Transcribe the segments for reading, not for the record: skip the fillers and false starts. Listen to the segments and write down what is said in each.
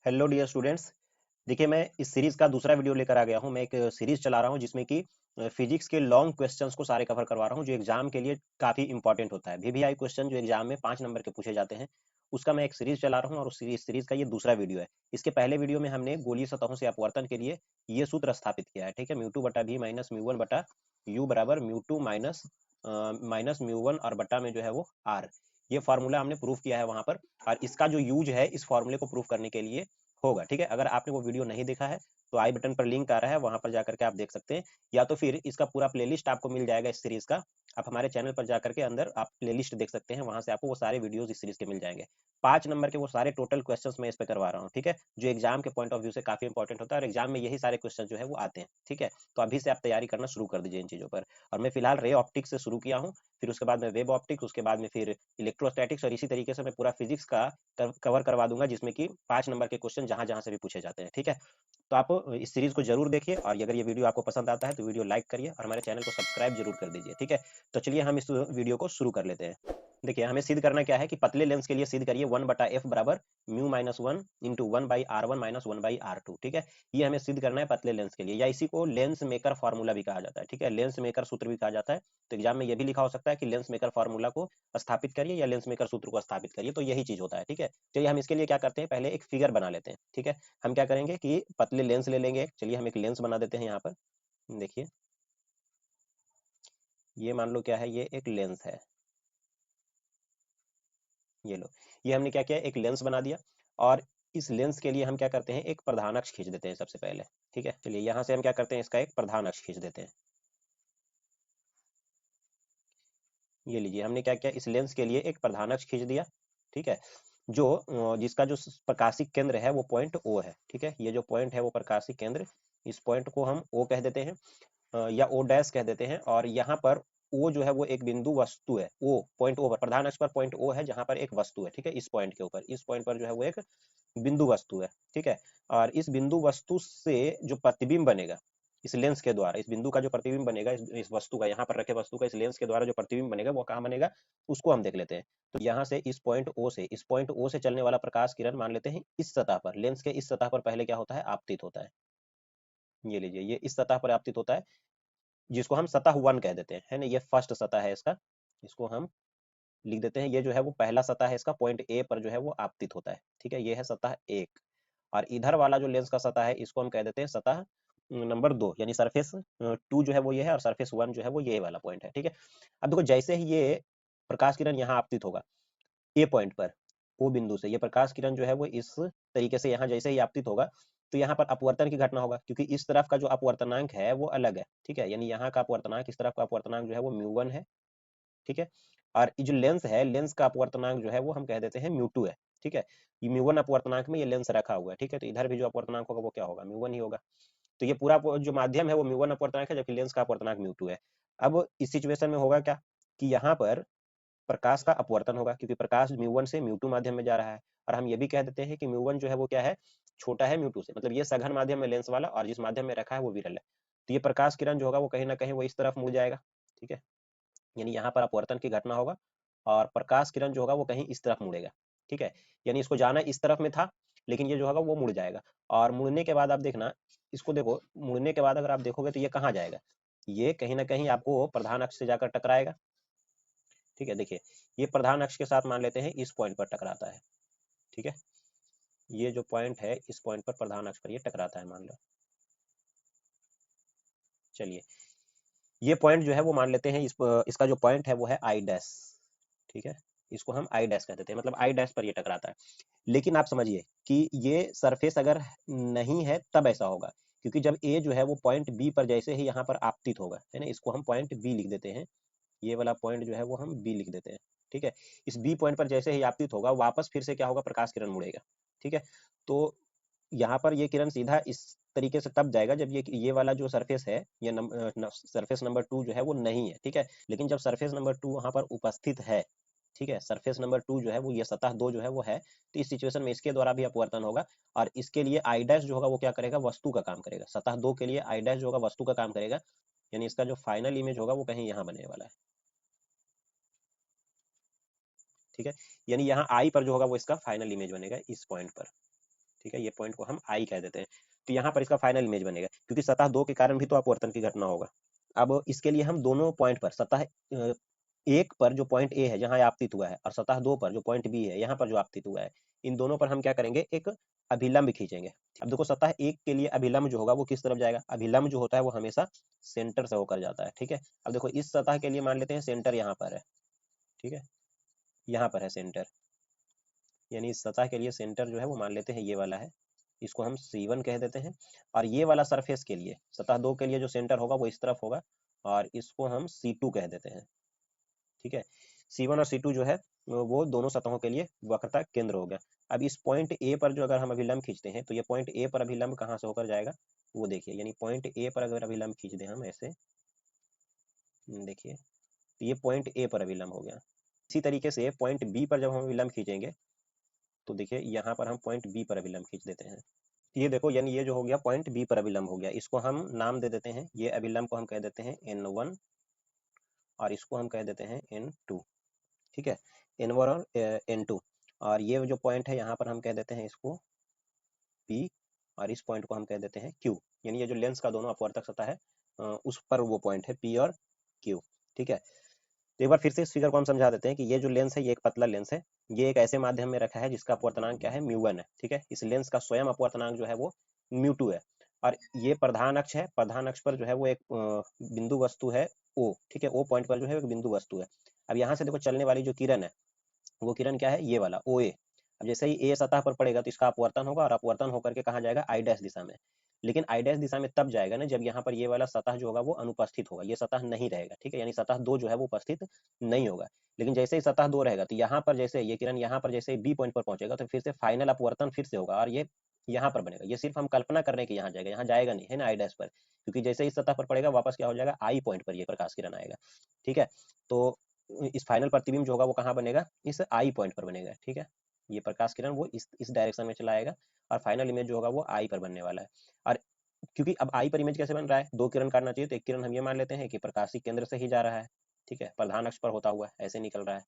Hello dear students. देखिए, मैं इस सीरीज का दूसरा वीडियो लेकर आ गया हूं। मैं एक सीरीज चला रहा हूं जिसमें कि फिजिक्स के लॉन्ग क्वेश्चंस को सारे कवर करवा रहा हूं, जो एग्जाम के लिए काफी इंपॉर्टेंट होता है। वीवीआई क्वेश्चन जो एग्जाम में 5 नंबर के पूछे जाते हैं, उसका मैं एक सीरीज चला रहा हूं और उस सीरीज का ये दूसरा वीडियो है। इसके पहले वीडियो में हमने गोलीय सतहों से अपवर्तन के लिए ये सूत्र स्थापित किया है। ठीक है, म्यू टू बटा भी माइनस म्यू वन बटा यू बराबर mu two minus minus mu one और बटा में जो है वो आर। ये फार्मूला हमने प्रूफ किया है वहां पर, और इसका जो यूज है इस फार्मूले को प्रूफ करने के लिए होगा। ठीक है, अगर आपने वो वीडियो नहीं देखा है तो आई बटन पर लिंक आ रहा है, वहां पर जाकर के आप देख सकते हैं, या तो फिर इसका पूरा प्लेलिस्ट आपको मिल जाएगा इस सीरीज का। आप हमारे चैनल पर जाकर के अंदर आप प्लेलिस्ट देख सकते हैं, वहां से आपको वो सारे वीडियोस इस सीरीज के मिल जाएंगे। 5 नंबर के वो सारे टोटल क्वेश्चंस मैं इस पे करवा रहा हूँ। ठीक है, जो एग्जाम के पॉइंट ऑफ व्यू से काफी इंपॉर्टेंट होता है, और एग्जाम में यही सारे क्वेश्चन जो है वो आते हैं। ठीक है, तो अभी से आप तैयारी करना शुरू कर दीजिए इन चीजों पर। और मैं फिलहाल रे ऑप्टिक्स से शुरू किया हूँ, फिर उसके बाद में वेब ऑप्टिक्स, उसके बाद में फिर इलेक्ट्रोस्टैटिक्स, और इसी तरीके से मैं पूरा फिजिक्स का कवर करवा दूंगा, जिसमें कि 5 नंबर के क्वेश्चन जहां जहां से भी पूछे जाते हैं। ठीक है, तो आप इस सीरीज को जरूर देखिए, और अगर ये वीडियो आपको पसंद आता है तो वीडियो लाइक करिए और हमारे चैनल को सब्सक्राइब जरूर कर दीजिए। ठीक है, तो चलिए हम इस वीडियो को शुरू कर लेते हैं। देखिए, हमें सिद्ध करना क्या है कि पतले लेंस के लिए सिद्ध करिए 1/f बराबर mu minus one into 1/r1 minus 1/r2। ठीक है, ये हमें सिद्ध करना है पतले लेंस के लिए, या इसी को लेंस मेकर फार्मूला भी कहा जाता है। ठीक है, लेंस मेकर सूत्र भी कहा जाता है। तो एग्जाम में ये भी लिखा हो सकता है कि लेंस मेकर फार्मूला को स्थापित करिए या लेंस मेकर सूत्र को स्थापित करिए, तो यही चीज होता है। ठीक है, चलिए हम इसके लिए क्या करते हैं, पहले एक फिगर बना लेते हैं। ठीक है, हम क्या करेंगे कि पतले लेंस ले लेंगे। चलिए हम एक लेंस बना देते हैं यहाँ पर। देखिए, ये मान लो क्या है, ये एक लेंस है। ये लो, ये हमने क्या किया, एक लेंस बना दिया। और इस लेंस के लिए हम क्या करते हैं, एक प्रधान अक्ष खींच देते हैं सबसे पहले। ठीक है, चलिए यहाँ से हम क्या करते हैं, इसका एक प्रधान अक्ष खींच देते हैं। ये लीजिए, हमने क्या किया, इस लेंस के लिए एक प्रधान अक्ष खींच दिया। ठीक है, जो जिसका जो प्रकाशिक केंद्र है वो पॉइंट ओ है। ठीक है, ये जो पॉइंट है वो प्रकाशिक केंद्र, इस पॉइंट को हम ओ कह देते हैं, या ओ डैश कह देते हैं। और यहाँ पर ओ जो है वो एक बिंदु वस्तु है। ओ पॉइंट ओ पर, प्रधान अक्ष पर पॉइंट ओ है, जहां पर एक वस्तु है। ठीक है, इस पॉइंट के ऊपर, इस पॉइंट पर जो है वो एक बिंदु वस्तु है। ठीक है, और इस बिंदु वस्तु से जो प्रतिबिंब बनेगा इस लेंस के द्वारा, इस बिंदु का जो प्रतिबिंब बनेगा, इस वस्तु का, यहाँ पर रखे वस्तु का इस लेंस के द्वारा जो प्रतिबिंब बनेगा वो कहाँ बनेगा, उसको हम देख लेते हैं। तो यहाँ से इस पॉइंट ओ से, इस पॉइंट ओ से चलने वाला प्रकाश किरण मान लेते हैं इस सतह पर, लेंस के इस सतह पर पहले क्या होता है, आपतित होता है। ये लीजिए, ये इस सतह पर आपतित होता है, जिसको हम सतह वन कह देते हैं, है ना। ये फर्स्ट सतह है इसका, इसको हम लिख देते हैं। ये जो है वो पहला सतह है इसका, पॉइंट ए पर जो है वो आपतित होता है। ठीक है, ये है सतह एक। और इधर वाला जो लेंस का सतह है, इसको हम कह देते हैं सतह नंबर 2, यानी सरफेस 2 जो है वो ये है, और सरफेस 1 जो है वो ये वाला पॉइंट है। ठीक है, अब देखो, जैसे ही ये प्रकाश किरण यहाँ आपतित होगा ए पॉइंट पर, ओ बिंदु से ये प्रकाश किरण जो है वो इस तरीके से यहाँ जैसे ही आपतित होगा, तो यहाँ पर अपवर्तन की घटना होगा, क्योंकि इस तरफ का जो अपवर्तनांक है वो अलग है। ठीक है, यानी यहाँ का अपवर्तनांक, इस तरफ का अपवर्तनांक जो है वो म्यू वन है। ठीक है, और ये जो लेंस है, लेंस का अपवर्तनांक जो है वो हम कह देते हैं म्यू टू है। ठीक है, ये म्यू वन अपवर्तनांक में ये लेंस रखा हुआ है। ठीक है, तो इधर भी जो अपवर्तनांक होगा वो क्या होगा, म्यू वन ही होगा। तो ये पूरा जो माध्यम है वो म्यू वन अपवर्तनांक है, जबकि लेंस का अपवर्तनांक म्यू टू है। अब इस सिचुएशन में होगा क्या, कि यहाँ पर प्रकाश का अपवर्तन होगा, क्योंकि प्रकाश म्यू वन से म्यू टू माध्यम में जा रहा है। और हम ये भी कह देते हैं कि म्यू वन जो है वो क्या है, छोटा है म्यू टू से, मतलब ये सघन माध्यम है लेंस वाला, और जिस माध्यम में रखा है वो विरल है। तो ये प्रकाश किरण जो होगा वो कहीं ना कहीं वो इस तरफ मुड़ जाएगा। ठीक है, यानी यहाँ पर अपवर्तन की घटना होगा, और प्रकाश किरण जो होगा वो कहीं इस तरफ मुड़ेगा। ठीक है, यानी इसको जाना इस तरफ में था, लेकिन ये जो होगा वो मुड़ जाएगा। और मुड़ने के बाद आप देखना, इसको देखो, मुड़ने के बाद अगर आप देखोगे तो ये कहाँ जाएगा, ये कहीं ना कहीं आपको प्रधान अक्ष से जाकर टकराएगा। ठीक है, देखिए, ये प्रधान अक्ष के साथ मान लेते हैं इस पॉइंट पर टकराता है। ठीक है, ये जो पॉइंट है इस पॉइंट पर प्रधान अक्ष पर ये टकराता है, मान लो। चलिए, ये पॉइंट जो है वो मान लेते हैं इसका जो पॉइंट है वो है आई डैश। ठीक है, इसको हम आई डैश कह देते हैं, मतलब आई डैश पर ये टकराता है। लेकिन आप समझिए कि ये सरफेस अगर नहीं है तब ऐसा होगा, क्योंकि जब ए जो है वो पॉइंट बी पर जैसे ही यहाँ पर आपतित होगा, है ना, इसको हम पॉइंट बी लिख देते हैं। ये वाला पॉइंट जो है वो हम बी लिख देते हैं। ठीक है, इस बी पॉइंट पर जैसे ही आपतित होगा, वापस फिर से क्या होगा, प्रकाश किरण मुड़ेगा। ठीक है, तो यहाँ पर ये किरण सीधा इस तरीके से तब जाएगा जब ये वाला जो सरफेस है, ये सरफेस नंबर 2 जो है वो नहीं है। ठीक है, लेकिन जब सरफेस नंबर 2 वहां पर उपस्थित है, ठीक है, सरफेस नंबर 2 जो है वो, ये सतह 2 जो है वो है, तो इस सिचुएशन में इसके द्वारा भी अपवर्तन होगा। और इसके लिए आई डैश जो होगा वो क्या करेगा, वस्तु का काम करेगा। सतह 2 के लिए आई डैश जो होगा वस्तु का काम करेगा, यानी इसका जो फाइनल इमेज होगा वो कहीं यहाँ बनने वाला है। ठीक है, यानी यहाँ आई पर जो होगा वो इसका फाइनल इमेज बनेगा इस पॉइंट पर। ठीक है, ये पॉइंट को हम आई कह देते हैं। तो यहाँ पर इसका फाइनल इमेज बनेगा, क्योंकि सतह 2 के कारण भी तो अपवर्तन की घटना होगा। अब इसके लिए हम दोनों पॉइंट पर, सतह 1 पर जो पॉइंट ए है जहां आपतित हुआ है, और सतह 2 पर जो पॉइंट बी है यहाँ पर जो आपतित हुआ है, इन दोनों पर हम क्या करेंगे, एक अभिलंब खींचेंगे। अब देखो सतह 1 के लिए अभिलंब जो होगा वो किस तरफ जाएगा, अभिलंब जो होता है वो हमेशा सेंटर से होकर जाता है। ठीक है, अब देखो इस सतह के लिए मान लेते हैं सेंटर यहाँ पर है। ठीक है, यहाँ पर है सेंटर, यानी इस सतह के लिए सेंटर जो है वो मान लेते हैं ये वाला है, इसको हम C1 कह देते हैं। और ये वाला सरफेस के लिए, सतह 2 के लिए जो सेंटर होगा वो इस तरफ होगा, और इसको हम C2 कह देते हैं। ठीक है, C1 और C2 जो है वो दोनों सतहों के लिए वक्रता केंद्र हो गया। अब इस पॉइंट ए पर जो अगर हम अभिलंब खींचते हैं, तो ये पॉइंट ए पर अभिलंब कहाँ से होकर जाएगा वो देखिए, यानी पॉइंट ए पर अगर अभिलंब खींच दें हम ऐसे, देखिए तो ये पॉइंट ए पर अभिलंब हो गया। इसी तरीके से पॉइंट बी पर जब हम अभिलंब खींचेंगे, तो देखिए यहाँ पर हम पॉइंट बी पर अभिलंब खींच देते हैं। ये देखो, यानी ये जो हो गया पॉइंट बी पर अभिलंब हो गया, इसको हम नाम दे देते हैं, ये अभिलंब को हम कह देते हैं N1 और इसको हम कह देते हैं N2। ठीक है, N1 और N2, और ये जो पॉइंट है यहाँ पर हम कह देते हैं इसको P, और इस पॉइंट को हम कह देते हैं Q, यानी ये जो लेंस का दोनों अपवर्तक सतह है उस पर वो पॉइंट है P और Q। ठीक है, तो एक बार फिर से इस फिगर को हम समझा देते हैं कि ये जो लेंस है ये एक पतला लेंस है, ये एक ऐसे माध्यम में रखा है जिसका अपवर्तनांक क्या है, μ1 है। ठीक है, इस लेंस का स्वयं अपवर्तनांक जो है वो μ2 है, और ये प्रधान अक्ष है, प्रधान अक्ष पर जो है वो एक बिंदु वस्तु है O। ठीक है, O पॉइंट पर जो है एक बिंदु वस्तु है। अब यहाँ से देखो चलने वाली जो किरण है वो किरण क्या है, ये वाला OA। अब जैसे ही ए सतह पर पड़ेगा तो इसका अपवर्तन होगा, और अपवर्तन होकर के कहाँ जाएगा, I डैश दिशा में। लेकिन I डैश दिशा में तब जाएगा ना जब यहाँ पर ये वाला सतह जो होगा वो अनुपस्थित होगा, ये सतह नहीं रहेगा। ठीक है, यानी सतह 2 जो है वो उपस्थित नहीं होगा। लेकिन जैसे ही सतह 2 रहेगा तो यहाँ पर जैसे ये किरण यहाँ पर जैसे बी पॉइंट पर पहुंचेगा तो फिर से फाइनल अपवर्तन फिर से होगा, और ये यहाँ पर बनेगा। ये सिर्फ हम कल्पना कर रहे हैं कि यहाँ जाएगा, यहाँ जाएगा नहीं है ना I डैश पर, क्योंकि जैसे ही सतह पर पड़ेगा वापस क्या हो जाएगा, I पॉइंट पर ये प्रकाश किरण आएगा। ठीक है, तो इस फाइनल प्रतिबिंब जो होगा वो कहाँ बनेगा, इस I पॉइंट पर बनेगा। ठीक है, ये प्रकाश किरण वो इस डायरेक्शन में चला आएगा, और फाइनल इमेज जो होगा वो I पर बनने वाला है। और क्योंकि अब I पर इमेज कैसे बन रहा है, 2 किरण काटना चाहिए, तो एक किरण हम ये मान लेते हैं कि प्रकाशी केंद्र से ही जा रहा है। ठीक है, प्रधान अक्ष पर होता हुआ ऐसे निकल रहा है।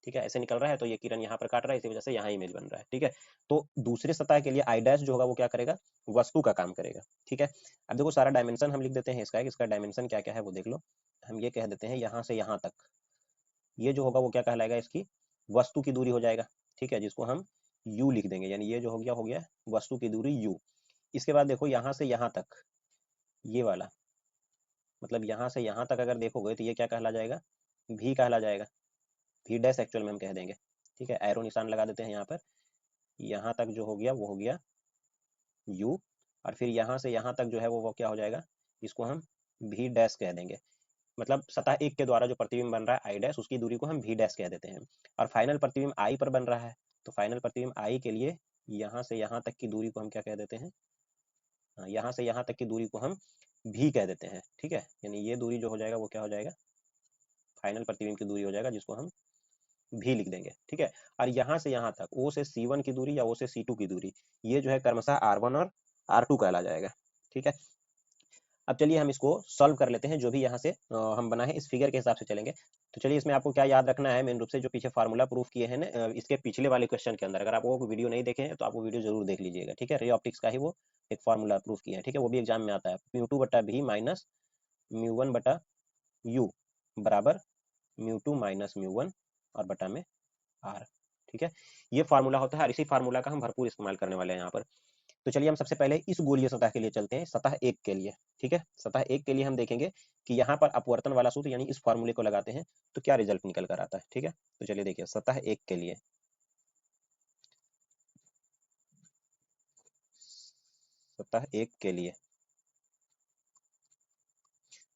ठीक है, ऐसे निकल रहा है, तो ये किरण यहाँ पर काट रहा है, इसी वजह से यहाँ इमेज बन रहा है। ठीक है, तो दूसरे सतह के लिए I डैश जो होगा वो क्या करेगा, वस्तु का काम करेगा। ठीक है, अब देखो सारा डायमेंशन हम लिख देते हैं इसका, इसका डायमेंशन क्या क्या है वो देख लो। हम ये कह देते हैं यहाँ से यहाँ तक, ये जो होगा वो क्या कहलाएगा, इसकी वस्तु की दूरी हो जाएगा। ठीक है, जिसको हम u लिख देंगे, यानी ये जो हो गया वस्तु की दूरी u। इसके बाद देखो यहाँ से यहाँ तक, ये वाला मतलब यहाँ से यहाँ तक अगर देखोगे तो ये क्या कहला जाएगा, v कहला जाएगा, v डैश एक्चुअल में हम कह देंगे। ठीक है, एरो निशान लगा देते हैं यहाँ पर, यहाँ तक जो हो गया वो हो गया u, और फिर यहाँ से यहाँ तक जो है वो क्या हो जाएगा, इसको हम v डैश कह देंगे। मतलब सतह 1 के द्वारा जो प्रतिबिंब बन रहा है I डैश, उसकी दूरी को हम v डैश कह देते हैं। और फाइनल प्रतिबिंब I पर बन रहा है, तो फाइनल प्रतिबिंब I के लिए यहाँ से यहाँ तक की दूरी को हम क्या कह देते हैं, यहाँ से यहाँ तक की दूरी को हम v कह देते हैं। ठीक है, यानी ये दूरी जो हो जाएगा वो क्या हो जाएगा, फाइनल प्रतिबिंब की दूरी हो जाएगा, जिसको हम v लिख देंगे। ठीक है, और यहाँ से यहाँ तक O से C1 की दूरी या O से C2 की दूरी, ये जो है क्रमशः R1 और R2 कहला जाएगा। ठीक है, अब चलिए हम इसको सॉल्व कर लेते हैं, जो भी यहाँ से हम बना है इस फिगर के हिसाब से चलेंगे। तो चलिए इसमें आपको क्या याद रखना है, मेन रूप से जो पीछे फार्मूला प्रूफ किए हैं ना इसके पिछले वाले क्वेश्चन के अंदर, अगर आप वो वीडियो नहीं देखे हैं तो आप वो वीडियो जरूर देख लीजिएगा। ठीक है, रे ऑप्टिक्स का ही वो एक फार्मूला प्रूफ किया है। ठीक है, वो भी एग्जाम में आता है, μ2 बटा v माइनस μ1 बटा u बराबर μ2 माइनस μ1 और बटा में r। ठीक है, ये फार्मूला होता है, और इसी फार्मूला का हम भरपूर इस्तेमाल करने वाले हैं यहाँ पर। तो चलिए हम सबसे पहले इस गोलीय सतह के लिए चलते हैं, सतह 1 के लिए। ठीक है, सतह 1 के लिए हम देखेंगे कि यहाँ पर अपवर्तन वाला सूत्र यानी इस फार्मूले को लगाते हैं तो क्या रिजल्ट निकल कर आता है। ठीक है, तो चलिए देखिए सतह 1 के लिए, सतह 1 के लिए,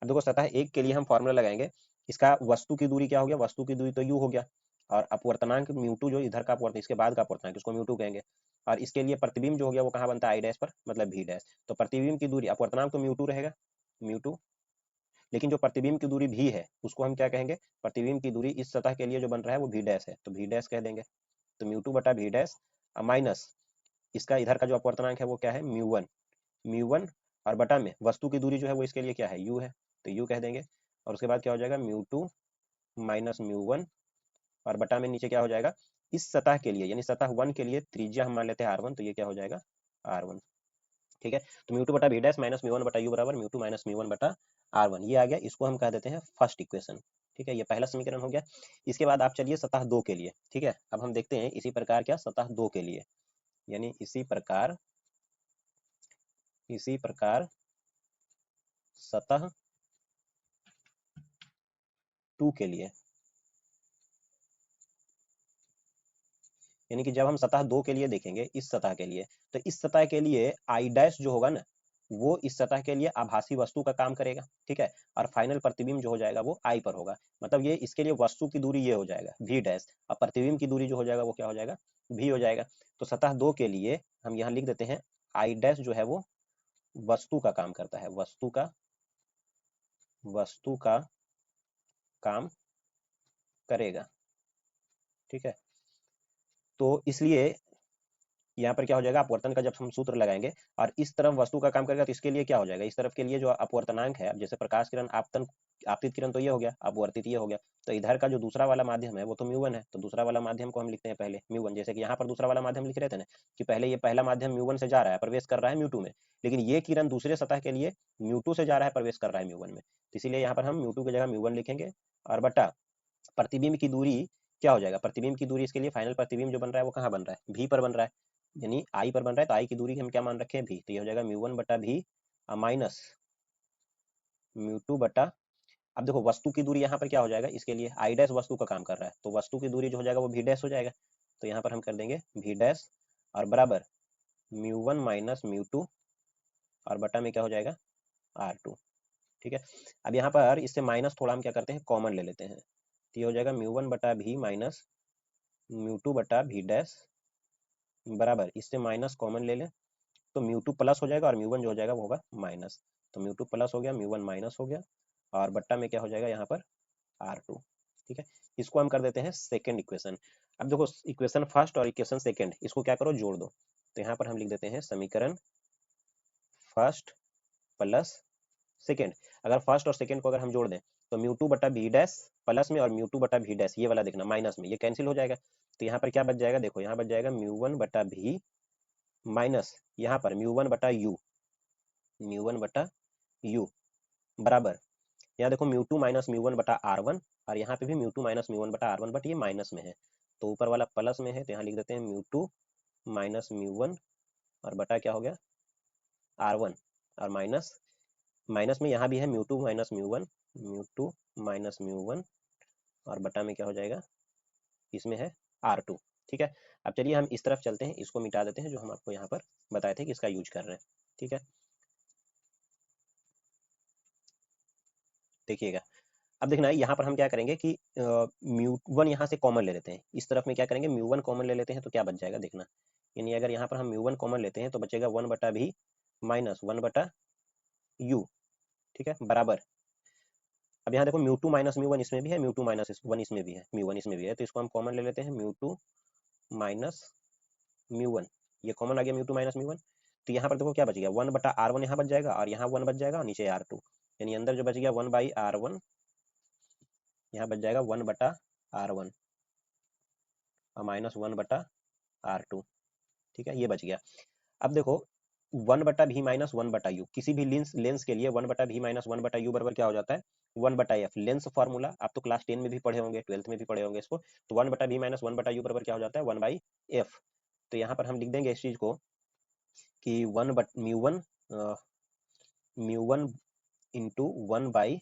अब देखो सतह 1 के लिए हम फार्मूला लगाएंगे, इसका वस्तु की दूरी क्या हो गया, वस्तु की दूरी तो u हो गया, और अपवर्तनांक μ2 जो इधर का अपवर्तन, इसके बाद का अपवर्तनांक इसको μ2 कहेंगे, और इसके लिए प्रतिबिंब जो हो गया वो कहाँ बनता है I डैश पर, मतलब v डैश। तो प्रतिबिंब की दूरी, अपवर्तनांक तो μ2 रहेगा, μ2, लेकिन जो प्रतिबिंब की दूरी भी है उसको हम क्या कहेंगे, प्रतिबिंब की दूरी इस सतह के लिए जो बन रहा है वो v डैश है, तो v डैश कह देंगे। तो μ2 बटा v डैश माइनस इसका इधर का जो अपवर्तनांक है वो क्या है, μ1 और बटा में वस्तु की दूरी जो है वो इसके लिए क्या है, u है, तो u कह देंगे। और उसके बाद क्या हो जाएगा, μ2 माइनस μ1 और बटा में नीचे क्या हो जाएगा, इस सतह के लिए यानी सतह 1 के लिए त्रिज्या हम मान लेते हैं r1, तो ये क्या हो जाएगा r1। ठीक है, तो म्यू टू बटा V dash minus mu one बटा यू बराबर mu two minus mu one बटा r1, ये आ गया। इसको हम कह देते हैं फर्स्ट इक्वेशन। ठीक है, ये पहला समीकरण हो गया। इसके बाद आप चलिए सतह 2 के लिए। ठीक है, अब हम देखते हैं इसी प्रकार क्या सतह 2 के लिए, यानी इसी प्रकार सतह 2 के लिए, यानी कि जब हम सतह 2 के लिए देखेंगे इस सतह के लिए, तो इस सतह के लिए आई डैश जो होगा ना, वो इस सतह के लिए आभासी वस्तु का काम करेगा। ठीक है, और फाइनल प्रतिबिंब जो हो जाएगा वो आई पर होगा। मतलब ये इसके लिए वस्तु की दूरी ये हो जाएगा वी डैश, और प्रतिबिंब की दूरी जो हो जाएगा वो क्या हो जाएगा वी हो जाएगा। तो सतह 2 के लिए हम यहाँ लिख देते हैं आई डैश जो है वो वस्तु का काम करता है, वस्तु का काम करेगा। ठीक है, तो इसलिए यहाँ पर क्या हो जाएगा, अपवर्तन का जब हम सूत्र लगाएंगे और इस तरफ वस्तु का काम करेगा, तो इसके लिए क्या हो जाएगा, इस तरफ के लिए जो अपवर्तनांक है, जैसे प्रकाश किरण आपतन आपतित किरण तो ये हो गया, अपवर्तित ये हो गया, तो इधर का जो दूसरा वाला माध्यम है वो तो म्यू वन है, तो दूसरा वाला माध्यम को हम लिखते हैं पहले म्यू वन। जैसे कि यहाँ पर दूसरा वाला माध्यम लिख रहे थे ना कि पहले ये पहला माध्यम म्यू वन से जा रहा है, प्रवेश कर रहा है म्यू टू में, लेकिन ये किरण दूसरे सतह के लिए म्यू टू से जा रहा है, प्रवेश कर रहा है म्यू वन में, तो इसीलिए यहाँ पर हम म्यू टू की जगह म्यू वन लिखेंगे। और बटा प्रतिबिंब की दूरी क्या हो जाएगा, प्रतिबिंब की दूरी इसके लिए फाइनल प्रतिबिंब जो बन रहा है वो कहाँ बन रहा है, भी पर बन रहा है, यानी आई पर बन रहा है, तो आई की दूरी हम क्या मान रखे हैं भी, तो ये हो जाएगा म्यू वन बटा भी माइनस म्यू टू बटा, अब देखो वस्तु की दूरी यहाँ पर क्या हो जाएगा, इसके लिए आई डैश वस्तु का काम कर रहा है, तो वस्तु की दूरी जो हो जाएगा वो भी डैश हो जाएगा, तो यहाँ पर हम कर देंगे भी डैश और बराबर mu one minus mu two और बटा में क्या हो जाएगा r2। ठीक है, अब यहाँ पर इससे माइनस थोड़ा हम क्या करते हैं कॉमन ले लेते हैं, तो ये हो जाएगा म्यू वन बटा भी माइनस म्यू टू बटा भी डैश बराबर, इससे माइनस कॉमन ले लें तो म्यू टू प्लस हो जाएगा और म्यू वन जो हो जाएगा वो होगा माइनस, तो म्यू टू प्लस हो गया म्यू वन माइनस हो गया और बट्टा में क्या हो जाएगा यहाँ पर r2। ठीक है, इसको हम कर देते हैं सेकेंड इक्वेशन। अब देखो इक्वेशन फर्स्ट और इक्वेशन सेकेंड इसको क्या करो जोड़ दो, तो यहाँ पर हम लिख देते हैं समीकरण फर्स्ट प्लस सेकेंड। अगर फर्स्ट और सेकेंड को अगर हम जोड़ दें तो म्यू टू बटा बी डैश प्लस में और म्यू टू बटा भी डैश ये वाला देखना माइनस में, ये कैंसिल हो जाएगा, तो यहाँ पर क्या बच जाएगा, देखो यहाँ बच जाएगा म्यू वन बटा भी माइनस यहाँ पर म्यू वन बटा यू बराबर, यहाँ देखो mu two minus mu one बटा आर वन और यहाँ पे भी mu two minus mu one बटा आर वन, बट ये माइनस में है, तो ऊपर वाला प्लस में है, तो यहाँ लिख देते हैं mu two minus mu one और बटा क्या हो गया आर वन, और माइनस माइनस में यहाँ भी है mu two minus mu two minus mu one और बटा में क्या हो जाएगा इसमें है r2। ठीक है, अब चलिए हम इस तरफ चलते हैं, इसको मिटा देते हैं जो हम आपको यहाँ पर बताए थे कि इसका यूज कर रहे हैं। ठीक है, देखिएगा, अब देखना यहाँ पर हम क्या करेंगे कि म्यू वन यहाँ से कॉमन ले लेते हैं, इस तरफ में क्या करेंगे म्यू वन कॉमन ले लेते हैं, तो क्या बच जाएगा देखना, यानी अगर यहाँ पर हम म्यू वन कॉमन लेते हैं तो बचेगा वन बटा भी माइनस वन बटा यू। ठीक है, बराबर, अब यहाँ देखो mu two minus mu one इसमें भी है, म्यू टू माइनस वन इसमें भी है, म्यू वन इसमें भी है, तो इसको हम कॉमन ले लेते हैं mu two minus mu one, ये कॉमन आ गया mu two minus mu one, तो यहाँ पर देखो क्या बच गया वन बटा आर वन यहाँ बच जाएगा और यहाँ वन बच जाएगा और नीचे r2, यानी अंदर जो बच गया वन बाई आर वन, यहाँ बच जाएगा वन बटा आर वन और माइनस वन बटा r2। ठीक है, ये बच गया। अब देखो वन बटा भी माइनस वन बटा यू, किसी भी लेंस के लिए वन बटा भी माइनस वन बटा यू बराबर क्या हो जाता है वन बटा एफ, लेंस फॉर्मूला आप तो क्लास 10 में भी पढ़े होंगे, 12th में भी पढ़े होंगे इसको, तो वन बटा भी माइनस वन बटा यू बराबर क्या हो जाता है वन बाई एफ, तो यहाँ पर हम लिख देंगे इस चीज को कि one but mu one into one by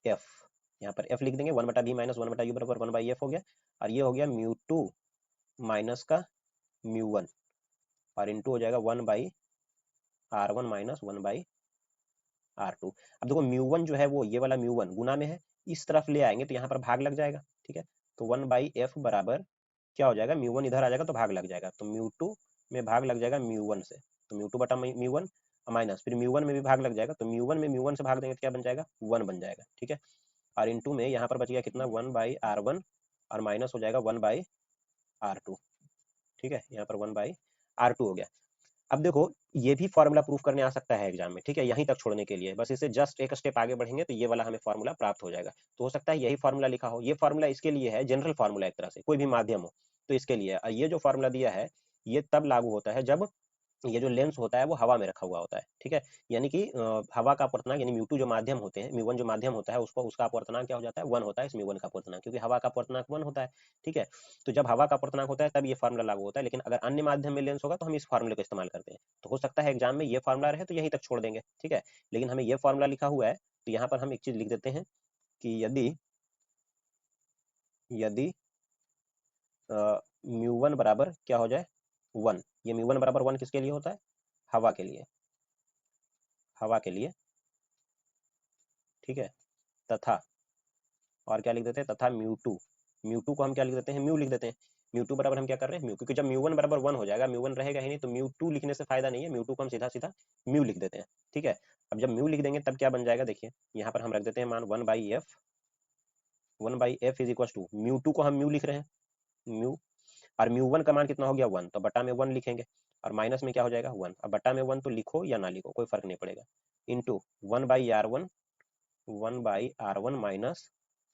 F, यहाँ पर एफ लिख देंगे, वन बटा बी माइनस वन बटा यू बराबर वन बाई एफ हो गया, और ये हो गया म्यू टू माइनस का म्यू वन और इंटू हो जाएगा one by R one minus one by R two. अब देखो म्यू वन जो है वो ये वाला म्यू वन गुना में है, इस तरफ ले आएंगे तो यहाँ पर भाग लग जाएगा। ठीक है, तो वन बाई एफ बराबर क्या हो जाएगा, म्यू वन इधर आ जाएगा तो भाग लग जाएगा, तो म्यू टू में भाग लग जाएगा म्यू वन से, तो म्यू टू बटा म्यू वन माइनस फिर म्यू वन में भी भाग लग जाएगा, तो म्यू वन में म्यू वन से भाग देंगे तो क्या बन जाएगा वन बन जाएगा। ठीक है, और इंटू में यहाँ पर बच गया कितना वन बाई आर वन और माइनस हो जाएगा वन बाई आर टू। ठीक है, यहाँ पर वन बाई आर टू हो गया। अब देखो ये भी फॉर्मूला प्रूफ करने आ सकता है एग्जाम में, ठीक है, यहीं तक छोड़ने के लिए बस इसे जस्ट एक स्टेप आगे बढ़ेंगे तो ये वाला हमें फॉर्मूला प्राप्त हो जाएगा। तो हो सकता है यही फॉर्मूला लिखा हो, ये फॉर्मूला इसके लिए है, जनरल फॉर्मूला एक तरह से, कोई भी माध्यम हो तो इसके लिए ये जो फॉर्मूला दिया है ये तब लागू होता है जब ये जो लेंस होता है वो हवा में रखा हुआ होता है, ठीक है, यानी कि हवा का अपवर्तनांक यानी म्यू2 जो माध्यम होते हैं, म्यू1 जो माध्यम होता है उसको उसका अपवर्तनांक क्या हो जाता है 1 होता है, इस म्यू1 का अपवर्तनांक, क्योंकि हवा का अपवर्तनांक 1 होता है, ठीक है। तो जब हवा का अपवर्तनांक होता है तब ये फार्मूला लागू होता है, लेकिन अगर अन्य माध्यम में लेंस होगा तो हम इस फार्मूले का इस्तेमाल करते हैं। तो हो सकता है एग्जाम में ये फार्मूला रहे तो यहीं तक छोड़ देंगे, ठीक है, लेकिन हमें ये फार्मूला लिखा हुआ है तो यहाँ पर हम एक चीज लिख देते हैं कि यदि यदि म्यू1 बराबर क्या हो जाए 1, ये म्यू1 बराबर 1 किसके लिए होता है, हवा के लिए, हवा के लिए, ठीक है, तथा और क्या लिख देते हैं, तथा म्यू2, म्यू2 को हम क्या लिख देते हैं, म्यू लिख देते हैं। म्यू2 बराबर हम क्या कर रहे हैं म्यू, क्योंकि जब म्यू1 बराबर 1 हो जाएगा, म्यू1 रहेगा ही नहीं तो म्यू2 लिखने से फायदा नहीं है, म्यू2 को हम सीधा सीधा म्यू लिख देते हैं, ठीक है। अब जब म्यू लिख देंगे तब क्या बन जाएगा, देखिए यहाँ पर हम रख देते हैं मान 1/f इज इक्वल टू म्यू2 को हम म्यू लिख रहे हैं, म्यू, और म्यू1 का मान कितना हो गया 1, तो बटा में 1 लिखेंगे और माइनस में क्या हो जाएगा 1, अब बटा में 1 तो लिखो या ना लिखो कोई फर्क नहीं पड़ेगा, into 1/r1, 1/r1 minus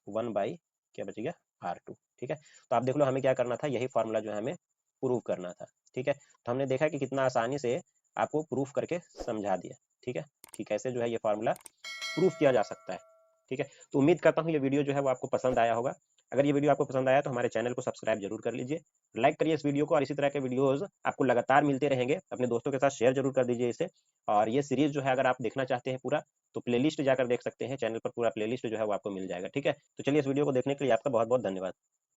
1 by क्या बचेगा R2, ठीक है। तो आप देख लो हमें क्या करना था, यही फॉर्मूला जो है हमें प्रूव करना था, ठीक है। तो हमने देखा कि कितना आसानी से आपको प्रूफ करके समझा दिया, ठीक है, कि कैसे जो है ये फॉर्मूला प्रूफ किया जा सकता है, ठीक है। तो उम्मीद करता हूँ ये वीडियो जो है वो आपको पसंद आया होगा। अगर ये वीडियो आपको पसंद आया तो हमारे चैनल को सब्सक्राइब जरूर कर लीजिए, लाइक करिए इस वीडियो को, और इसी तरह के वीडियोस आपको लगातार मिलते रहेंगे, अपने दोस्तों के साथ शेयर जरूर कर दीजिए इसे। और ये सीरीज जो है अगर आप देखना चाहते हैं पूरा तो प्लेलिस्ट जाकर देख सकते हैं, चैनल पर पूरा प्लेलिस्ट जो है वो आपको मिल जाएगा, ठीक है। तो चलिए इस वीडियो को देखने के लिए आपका बहुत बहुत धन्यवाद।